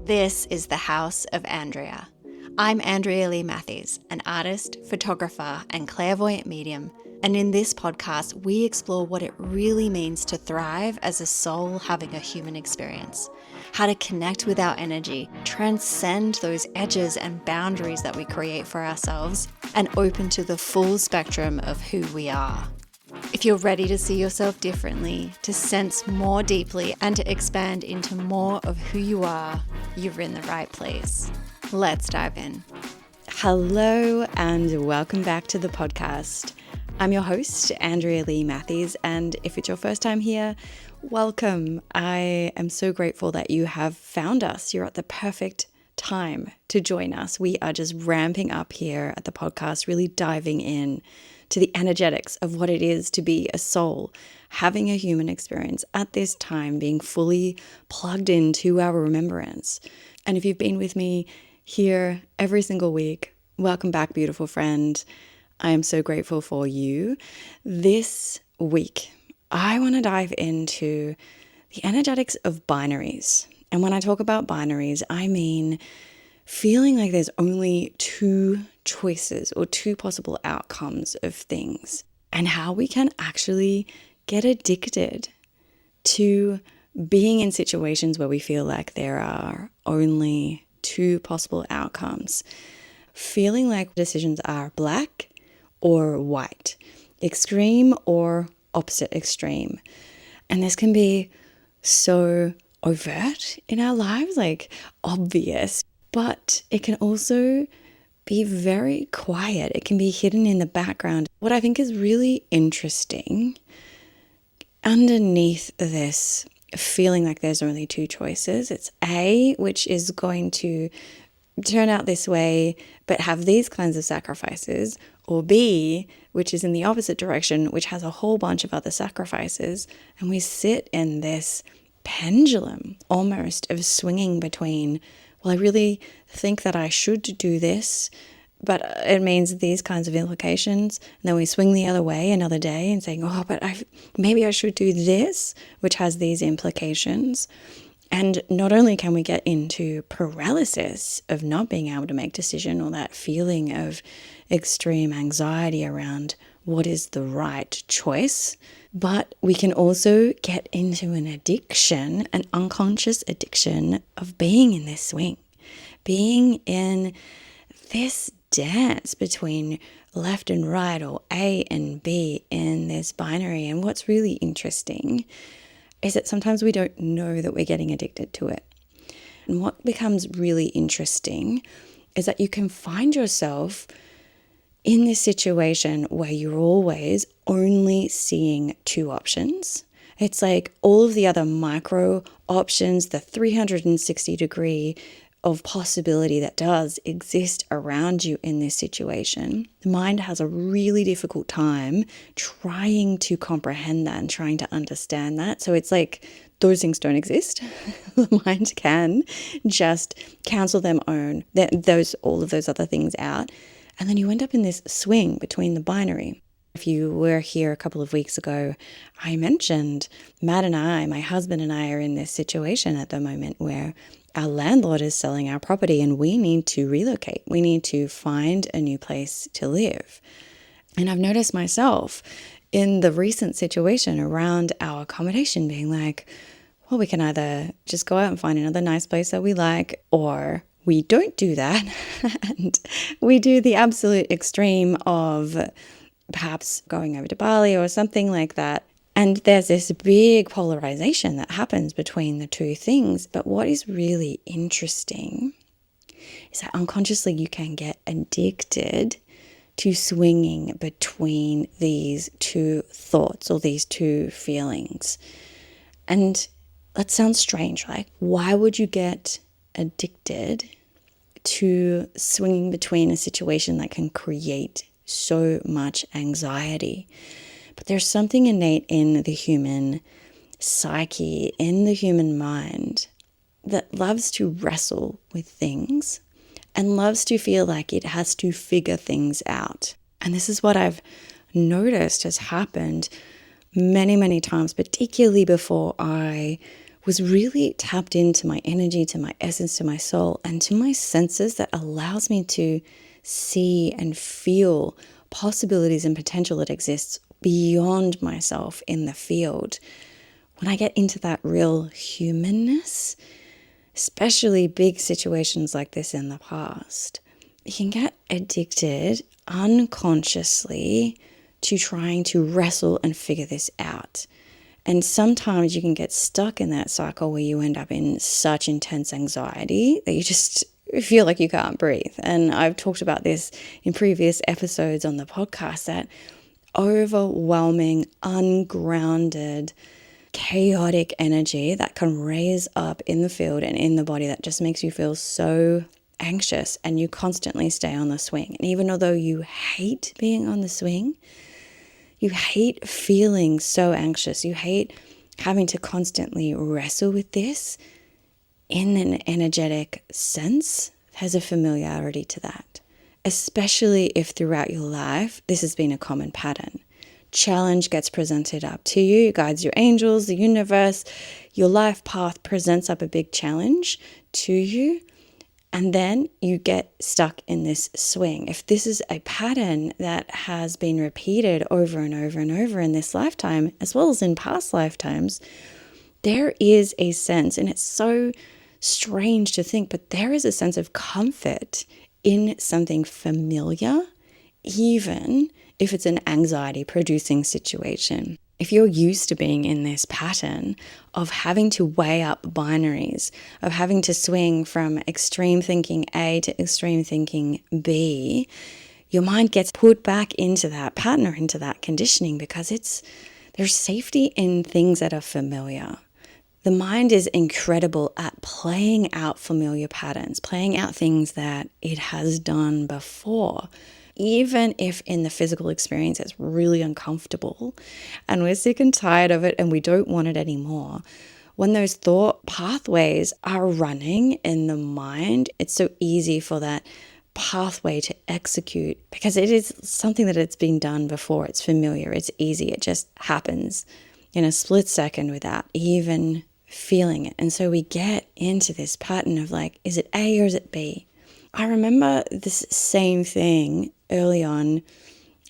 This is the House of Andrea. I'm Andrea Lee Matthews, an artist, photographer, and clairvoyant medium. And in this podcast, we explore what it really means to thrive as a soul having a human experience. How to connect with our energy, transcend those edges and boundaries that we create for ourselves, and open to the full spectrum of who we are. If you're ready to see yourself differently, to sense more deeply, and to expand into more of who you are, you're in the right place. Let's dive in. Hello, and welcome back to the podcast. I'm your host, Andrea Lee Matthews, and if it's your first time here, welcome. I am so grateful that you have found us. You're at the perfect time to join us. We are just ramping up here at the podcast, really diving in to the energetics of what it is to be a soul, having a human experience at this time, being fully plugged into our remembrance. And if you've been with me here every single week, welcome back, beautiful friend. I am so grateful for you. This week, I want to dive into the energetics of binaries. And when I talk about binaries, I mean feeling like there's only two choices or two possible outcomes of things, and how we can actually get addicted to being in situations where we feel like there are only two possible outcomes. Feeling like decisions are black or white, extreme or opposite extreme. And this can be so overt in our lives, like obvious, but it can also be very quiet. It can be hidden in the background. What I think is really interesting underneath this feeling like there's only two choices, it's A, which is going to turn out this way, but have these kinds of sacrifices, or B, which is in the opposite direction, which has a whole bunch of other sacrifices. And we sit in this pendulum almost of swinging between, well, I really think that I should do this, but it means these kinds of implications. And then we swing the other way another day and saying, oh, but maybe I should do this, which has these implications. And not only can we get into paralysis of not being able to make decision, or that feeling of extreme anxiety around what is the right choice, but we can also get into an addiction, an unconscious addiction of being in this swing, being in this dance between left and right, or A and B in this binary. And what's really interesting is that sometimes we don't know that we're getting addicted to it. And what becomes really interesting is that you can find yourself in this situation where you're always only seeing two options. It's like all of the other micro options, the 360-degree of possibility that does exist around you in this situation. The mind has a really difficult time trying to comprehend that and trying to understand that. So it's like those things don't exist. The mind can just cancel them all of those other things out. And then you end up in this swing between the binary. If you were here a couple of weeks ago, I mentioned Matt and I, my husband and I, are in this situation at the moment where our landlord is selling our property and we need to relocate. We need to find a new place to live. And I've noticed myself in the recent situation around our accommodation being like, well, we can either just go out and find another nice place that we like, or we don't do that and we do the absolute extreme of perhaps going over to Bali or something like that. And there's this big polarization that happens between the two things. But what is really interesting is that unconsciously you can get addicted to swinging between these two thoughts or these two feelings. And that sounds strange, right? Why would you get addicted to swinging between a situation that can create so much anxiety? But there's something innate in the human psyche, in the human mind, that loves to wrestle with things and loves to feel like it has to figure things out. And this is what I've noticed has happened many, many times, particularly before I was really tapped into my energy, to my essence, to my soul, and to my senses that allows me to see and feel possibilities and potential that exists beyond myself in the field. When I get into that real humanness, especially big situations like this in the past, you can get addicted unconsciously to trying to wrestle and figure this out. And sometimes you can get stuck in that cycle where you end up in such intense anxiety that you just feel like you can't breathe. And I've talked about this in previous episodes on the podcast, that overwhelming, ungrounded, chaotic energy that can raise up in the field and in the body that just makes you feel so anxious, and you constantly stay on the swing. And even although you hate being on the swing, you hate feeling so anxious, you hate having to constantly wrestle with this in an energetic sense, there's a familiarity to that, especially if throughout your life this has been a common pattern. Challenge gets presented up to you, guides, your angels, the universe, your life path presents up a big challenge to you, and then you get stuck in this swing. If this is a pattern that has been repeated over and over and over in this lifetime, as well as in past lifetimes, there is a sense, and it's so strange to think, but there is a sense of comfort in something familiar, even if it's an anxiety-producing situation. If you're used to being in this pattern of having to weigh up binaries, of having to swing from extreme thinking A to extreme thinking B, your mind gets put back into that pattern or into that conditioning because there's safety in things that are familiar. The mind is incredible at playing out familiar patterns, playing out things that it has done before. Even if in the physical experience it's really uncomfortable and we're sick and tired of it and we don't want it anymore, when those thought pathways are running in the mind, it's so easy for that pathway to execute because it is something that it's been done before. It's familiar, it's easy, it just happens in a split second without even feeling it. And so we get into this pattern of like, is it A or is it B? I remember this same thing early on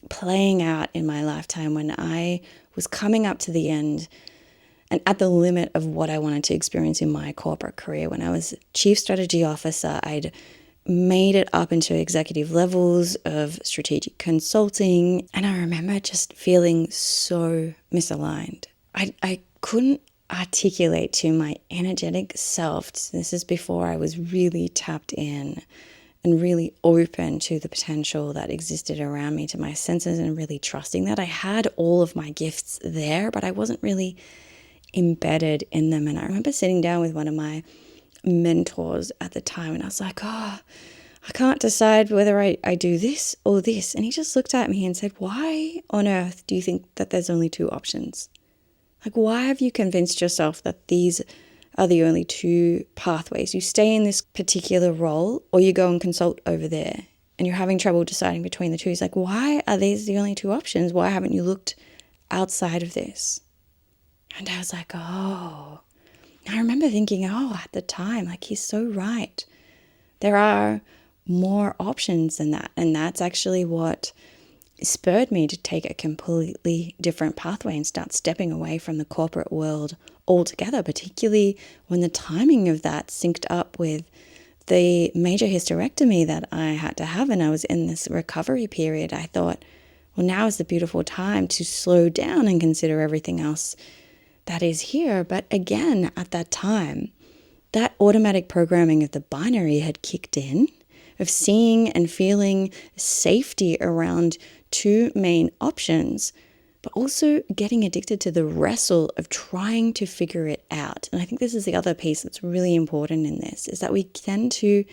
playing out in my lifetime when I was coming up to the end and at the limit of what I wanted to experience in my corporate career. When I was chief strategy officer, I'd made it up into executive levels of strategic consulting. And I remember just feeling so misaligned. I couldn't articulate to my energetic self, this is before I was really tapped in and really open to the potential that existed around me, to my senses, and really trusting that I had all of my gifts there, but I wasn't really embedded in them. And I remember sitting down with one of my mentors at the time and I was like, I can't decide whether I do this or this. And he just looked at me and said, why on earth do you think that there's only two options? Like, why have you convinced yourself that these are the only two pathways? You stay in this particular role or you go and consult over there and you're having trouble deciding between the two. He's like, why are these the only two options? Why haven't you looked outside of this? And I was like, I remember thinking, at the time, like, he's so right. There are more options than that. And that's actually what spurred me to take a completely different pathway and start stepping away from the corporate world altogether, particularly when the timing of that synced up with the major hysterectomy that I had to have and I was in this recovery period. I thought, well, now is the beautiful time to slow down and consider everything else that is here. But again, at that time, that automatic programming of the binary had kicked in, of seeing and feeling safety around two main options, but also getting addicted to the wrestle of trying to figure it out. And I think this is the other piece that's really important in this, is that we tend to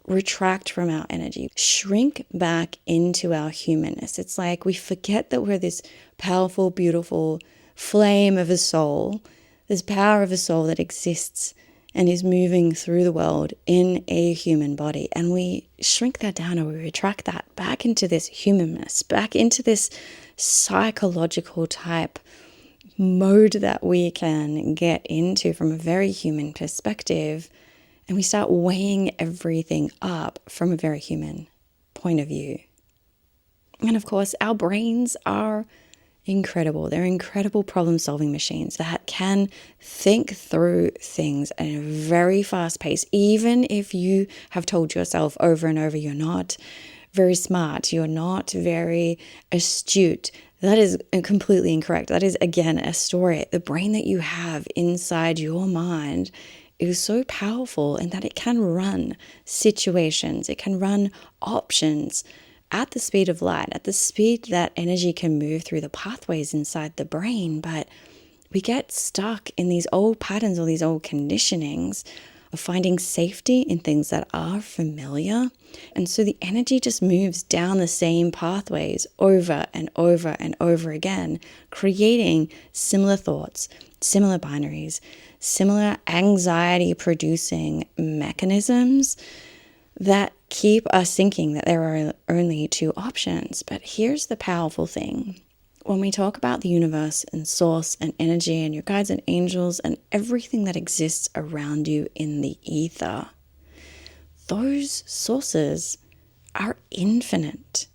retract from our energy, shrink back into our humanness. It's like we forget that we're this powerful, beautiful flame of a soul, this power of a soul that exists and is moving through the world in a human body. And we shrink that down, or we retract that back into this humanness, back into this psychological type mode that we can get into from a very human perspective, and we start weighing everything up from a very human point of view. And of course, our brains are incredible. They're incredible problem-solving machines that can think through things at a very fast pace. Even if you have told yourself over and over, you're not very smart, you're not very astute, that is completely incorrect. That is, again, a story. The brain that you have inside your mind is so powerful in that it can run situations, it can run options at the speed of light, at the speed that energy can move through the pathways inside the brain. But we get stuck in these old patterns or these old conditionings of finding safety in things that are familiar. And so the energy just moves down the same pathways over and over and over again, creating similar thoughts, similar binaries, similar anxiety producing mechanisms that keep us thinking that there are only two options. But here's the powerful thing. When we talk about the universe and source and energy and your guides and angels and everything that exists around you in the ether, those sources are infinite.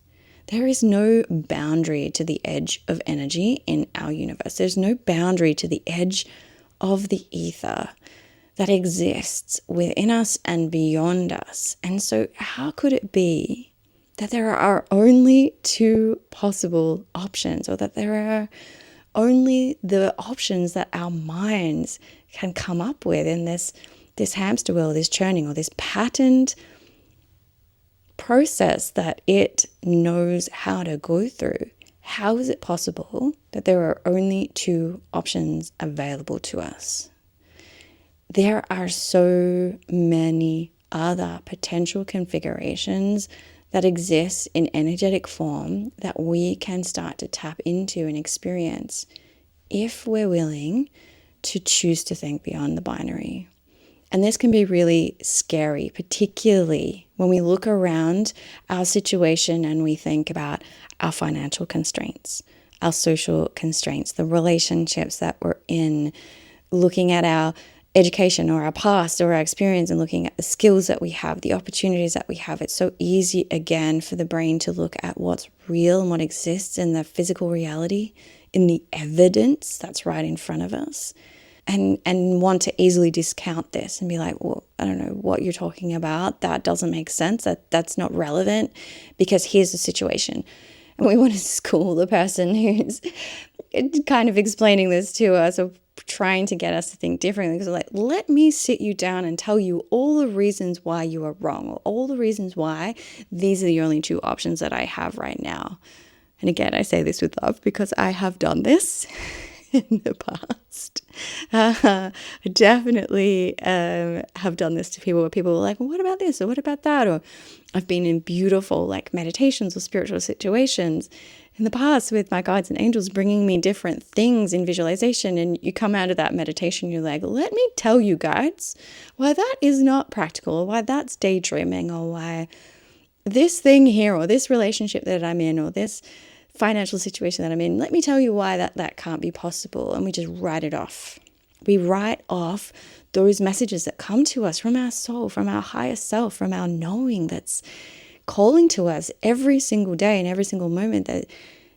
There is no boundary to the edge of energy in our universe. There's no boundary to the edge of the ether that exists within us and beyond us. And so how could it be that there are only two possible options, or that there are only the options that our minds can come up with in this hamster wheel, this churning, or this patterned process that it knows how to go through? How is it possible that there are only two options available to us? There are so many other potential configurations that exist in energetic form that we can start to tap into and experience if we're willing to choose to think beyond the binary. And this can be really scary, particularly when we look around our situation and we think about our financial constraints, our social constraints, the relationships that we're in, looking at our education or our past or our experience and looking at the skills that we have, the opportunities that we have. It's so easy, again, for the brain to look at what's real and what exists in the physical reality, in the evidence that's right in front of us, and want to easily discount this and be like, well, I don't know what you're talking about. That doesn't make sense. That's not relevant, because here's the situation. And we want to school the person who's kind of explaining this to us or trying to get us to think differently, because like, let me sit you down and tell you all the reasons why you are wrong, or all the reasons why these are the only two options that I have right now. And again, I say this with love because I have done this in the past. I definitely have done this to people where people were like, well, what about this? Or what about that? Or I've been in beautiful like meditations or spiritual situations in the past with my guides and angels bringing me different things in visualization. And you come out of that meditation, you're like, let me tell you guides why that is not practical, or why that's daydreaming, or why this thing here, or this relationship that I'm in, or this financial situation that I'm in, let me tell you why that can't be possible. And we just write it off. We write off those messages that come to us from our soul, from our higher self, from our knowing that's calling to us every single day and every single moment, that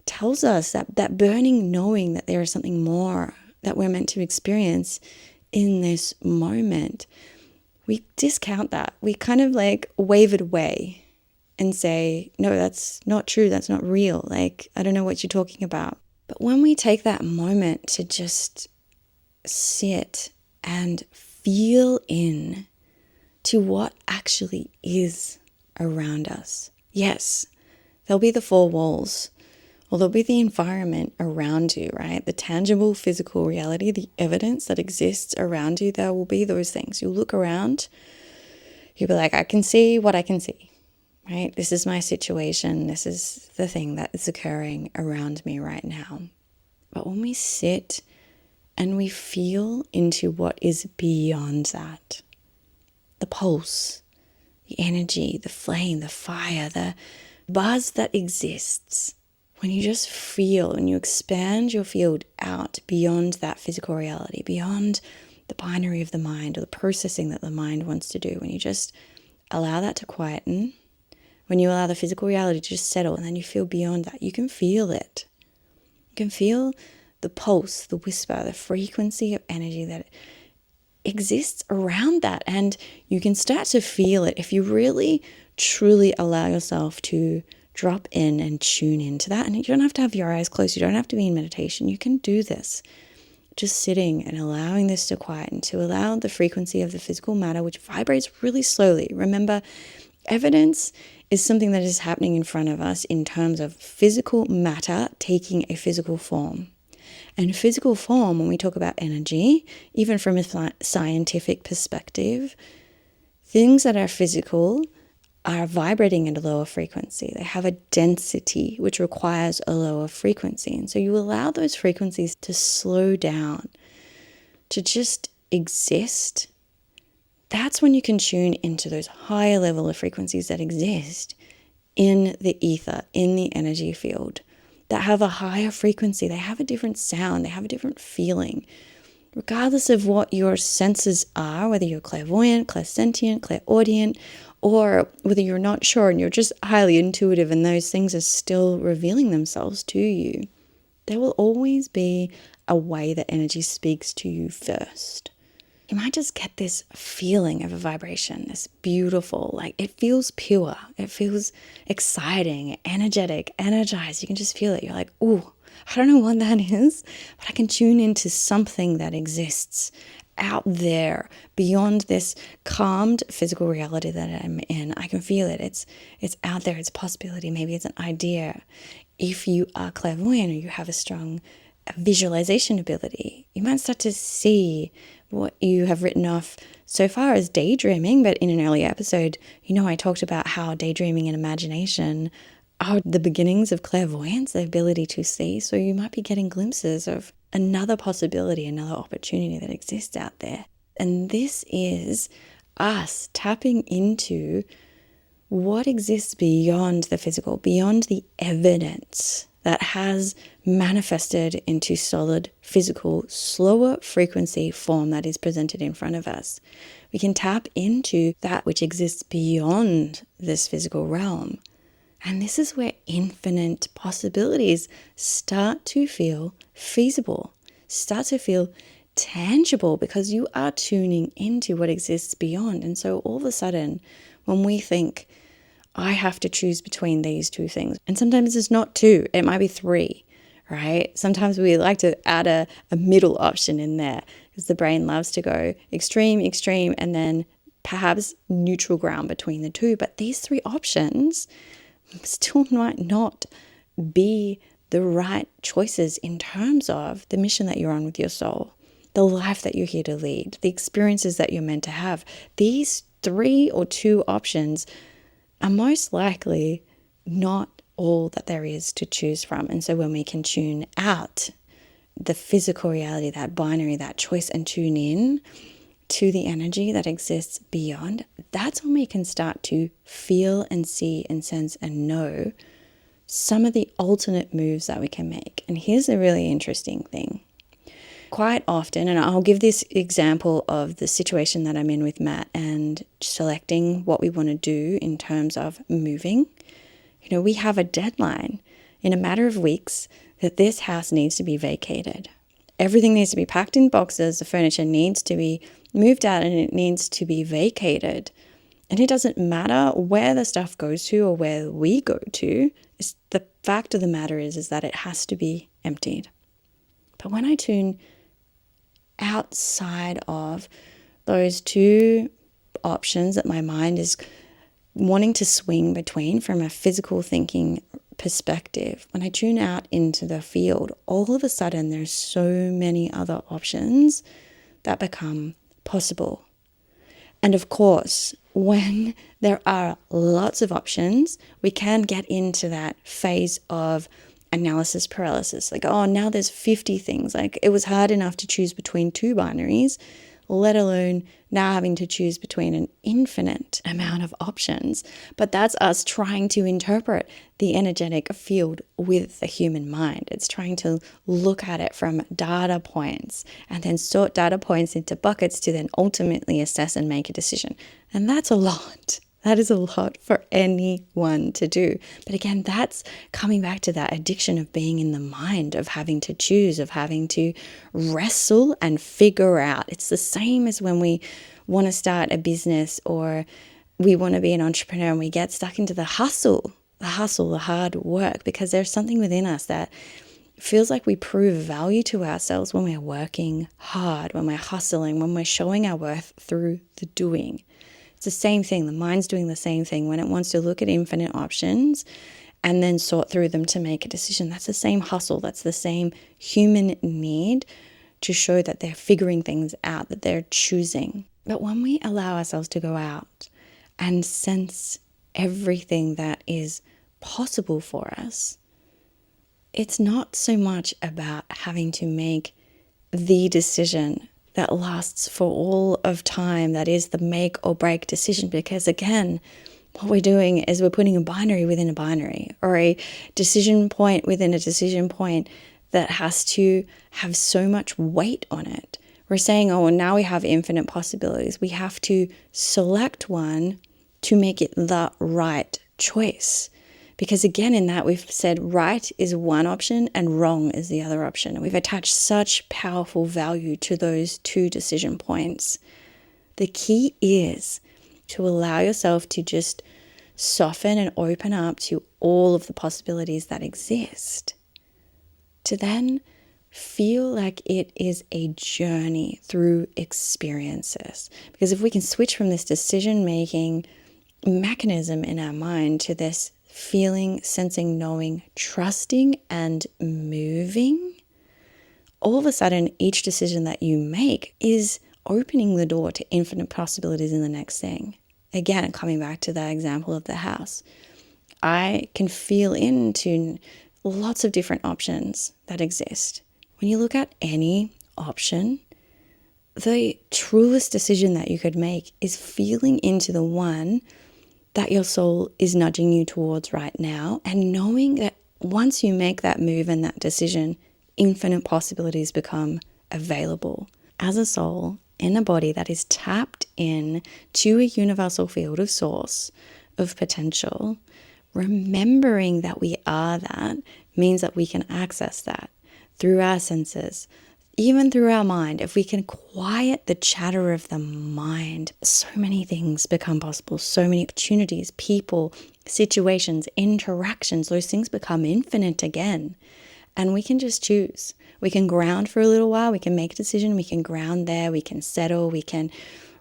tells us that burning knowing that there is something more that we're meant to experience in this moment. We discount that. We kind of like wave it away and say, no, that's not true. That's not real. Like, I don't know what you're talking about. But when we take that moment to just sit and feel in to what actually is around us. Yes, there'll be the four walls, or there'll be the environment around you, right? The tangible physical reality, the evidence that exists around you. There will be those things. You'll look around, you'll be like, I can see what I can see, right? This is my situation. This is the thing that is occurring around me right now. But when we sit and we feel into what is beyond that, the pulse, the energy, the flame, the fire, the buzz that exists when you just feel and you expand your field out beyond that physical reality, beyond the binary of the mind or the processing that the mind wants to do, when you just allow that to quieten, when you allow the physical reality to just settle, and then you feel beyond that, you can feel it. You can feel the pulse, the whisper, the frequency of energy that exists around that. And you can start to feel it if you really, truly allow yourself to drop in and tune into that. And you don't have to have your eyes closed. You don't have to be in meditation. You can do this. Just sitting and allowing this to quieten, to allow the frequency of the physical matter, which vibrates really slowly. Remember, evidence is something that is happening in front of us in terms of physical matter taking a physical form. And physical form, when we talk about energy, even from a scientific perspective, things that are physical are vibrating at a lower frequency. They have a density which requires a lower frequency. And so you allow those frequencies to slow down, to just exist. That's when you can tune into those higher level of frequencies that exist in the ether, in the energy field, that have a higher frequency. They have a different sound. They have a different feeling. Regardless of what your senses are, whether you're clairvoyant, clairsentient, clairaudient, or whether you're not sure and you're just highly intuitive and those things are still revealing themselves to you, there will always be a way that energy speaks to you first. You might just get this feeling of a vibration, this beautiful, like it feels pure, it feels exciting, energetic, energized. You can just feel it. You're like, ooh, I don't know what that is, but I can tune into something that exists out there beyond this calmed physical reality that I'm in. I can feel it. It's out there. It's a possibility. Maybe it's an idea. If you are clairvoyant or you have a strong visualization ability, you might start to see what you have written off so far as daydreaming. But in an earlier episode, I talked about how daydreaming and imagination are the beginnings of clairvoyance, the ability to see. So you might be getting glimpses of another possibility, another opportunity that exists out there. And this is us tapping into what exists beyond the physical, beyond the evidence that has manifested into solid, physical, slower frequency form that is presented in front of us. We can tap into that which exists beyond this physical realm. And this is where infinite possibilities start to feel feasible, start to feel tangible, because you are tuning into what exists beyond. And so all of a sudden, when we think, I have to choose between these two things, and sometimes it's not two, it might be three, right? Sometimes we like to add a middle option in there because the brain loves to go extreme, extreme, and then perhaps neutral ground between the two. But these three options still might not be the right choices in terms of the mission that you're on with your soul, the life that you're here to lead, the experiences that you're meant to have. These three or two options are most likely not all that there is to choose from. And so when we can tune out the physical reality, that binary, that choice, and tune in to the energy that exists beyond, that's when we can start to feel and see and sense and know some of the alternate moves that we can make. And here's a really interesting thing. Quite often, and I'll give this example of the situation that I'm in with Matt and selecting what we want to do in terms of moving. We have a deadline in a matter of weeks that this house needs to be vacated. Everything needs to be packed in boxes. The furniture needs to be moved out and it needs to be vacated. And it doesn't matter where the stuff goes to or where we go to. The fact of the matter is that it has to be emptied. But when I tune outside of those two options that my mind is wanting to swing between from a physical thinking perspective, when I tune out into the field, all of a sudden there's so many other options that become possible. And of course, when there are lots of options, we can get into that phase of analysis paralysis. Like, oh, now there's 50 things. Like, it was hard enough to choose between two binaries. let alone now having to choose between an infinite amount of options. But that's us trying to interpret the energetic field with the human mind. It's trying to look at it from data points and then sort data points into buckets to then ultimately assess and make a decision. And that's a lot. That is a lot for anyone to do. But again, that's coming back to that addiction of being in the mind, of having to choose, of having to wrestle and figure out. It's the same as when we want to start a business or we want to be an entrepreneur and we get stuck into the hustle, the hard work, because there's something within us that feels like we prove value to ourselves when we're working hard, when we're hustling, when we're showing our worth through the doing. It's the same thing. The mind's doing the same thing when it wants to look at infinite options and then sort through them to make a decision. That's the same hustle. That's the same human need to show that they're figuring things out, that they're choosing. But when we allow ourselves to go out and sense everything that is possible for us, it's not so much about having to make the decision that lasts for all of time, that is the make or break decision. Because again, what we're doing is we're putting a binary within a binary, or a decision point within a decision point that has to have so much weight on it. We're saying, oh, well, now we have infinite possibilities. We have to select one to make it the right choice. Because again, in that we've said right is one option and wrong is the other option. And we've attached such powerful value to those two decision points. The key is to allow yourself to just soften and open up to all of the possibilities that exist. To then feel like it is a journey through experiences. Because if we can switch from this decision-making mechanism in our mind to this feeling, sensing, knowing, trusting, and moving, all of a sudden, each decision that you make is opening the door to infinite possibilities in the next thing. Again, coming back to that example of the house, I can feel into lots of different options that exist. When you look at any option, the truest decision that you could make is feeling into the one that your soul is nudging you towards right now, and knowing that once you make that move and that decision, infinite possibilities become available. As a soul in a body that is tapped in to a universal field of source, of potential, remembering that we are that means that we can access that through our senses, even through our mind. If we can quiet the chatter of the mind, so many things become possible, so many opportunities, people, situations, interactions, those things become infinite again. And we can just choose. We can ground for a little while, we can make a decision, we can ground there, we can settle, we can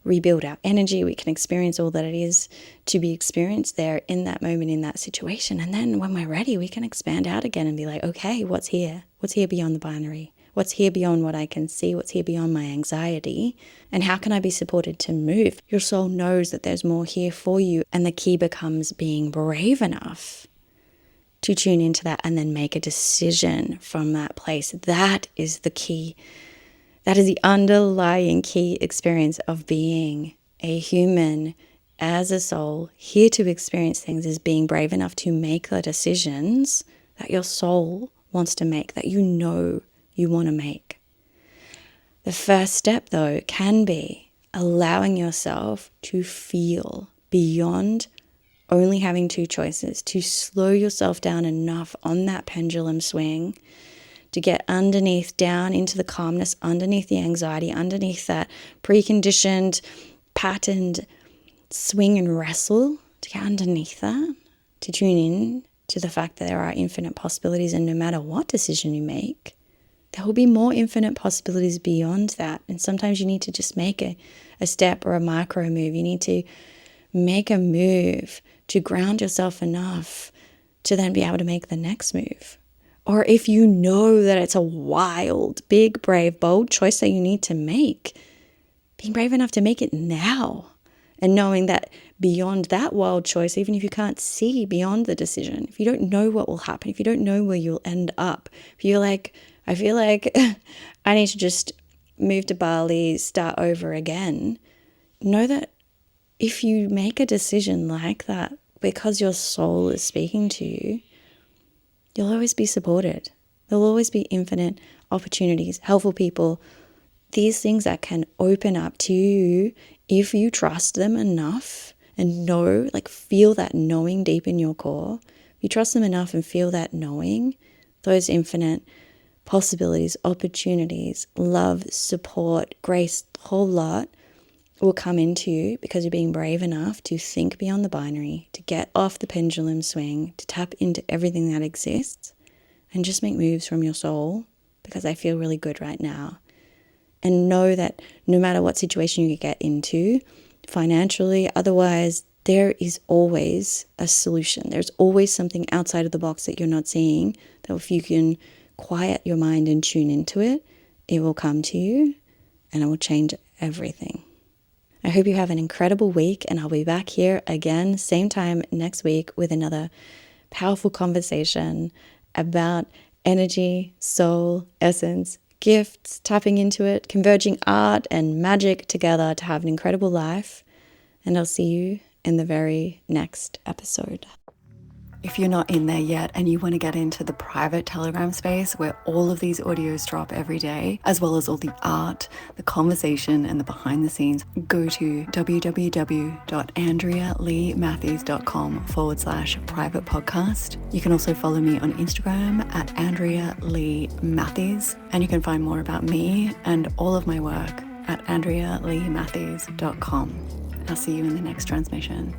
rebuild our energy, we can experience all that it is to be experienced there in that moment, in that situation. And then when we're ready, we can expand out again and be like, okay, what's here? What's here beyond the binary? What's here beyond what I can see? What's here beyond my anxiety? And how can I be supported to move? Your soul knows that there's more here for you. And the key becomes being brave enough to tune into that and then make a decision from that place. That is the key. That is the underlying key experience of being a human as a soul, here to experience things, is being brave enough to make the decisions that your soul wants to make, that you know you want to make. The first step, though, can be allowing yourself to feel beyond only having two choices, to slow yourself down enough on that pendulum swing to get underneath, down into the calmness, underneath the anxiety, underneath that preconditioned, patterned swing and wrestle, to get underneath that, to tune in to the fact that there are infinite possibilities, and no matter what decision you make, there will be more infinite possibilities beyond that. And sometimes you need to just make a step or a micro move. You need to make a move to ground yourself enough to then be able to make the next move. Or if you know that it's a wild, big, brave, bold choice that you need to make, being brave enough to make it now. And knowing that beyond that wild choice, even if you can't see beyond the decision, if you don't know what will happen, if you don't know where you'll end up, if you're like, I feel like I need to just move to Bali, start over again. Know that if you make a decision like that because your soul is speaking to you, you'll always be supported. There'll always be infinite opportunities, helpful people, these things that can open up to you if you trust them enough and know, like feel that knowing deep in your core. If you trust them enough and feel that knowing, those infinite possibilities, opportunities, love, support, grace, the whole lot will come into you because you're being brave enough to think beyond the binary, to get off the pendulum swing, to tap into everything that exists and just make moves from your soul because I feel really good right now. And know that no matter what situation you get into, financially, otherwise, there is always a solution. There's always something outside of the box that you're not seeing, that if you can quiet your mind and tune into it, it will come to you and it will change everything. I hope you have an incredible week, and I'll be back here again, same time next week with another powerful conversation about energy, soul, essence, gifts, tapping into it, converging art and magic together to have an incredible life. And I'll see you in the very next episode. If you're not in there yet and you want to get into the private Telegram space where all of these audios drop every day, as well as all the art, the conversation, and the behind the scenes, go to www.andrealeematthews.com/private podcast. You can also follow me on Instagram at Andrea Lee Matthews, and you can find more about me and all of my work at andrealeematthews.com. I'll see you in the next transmission.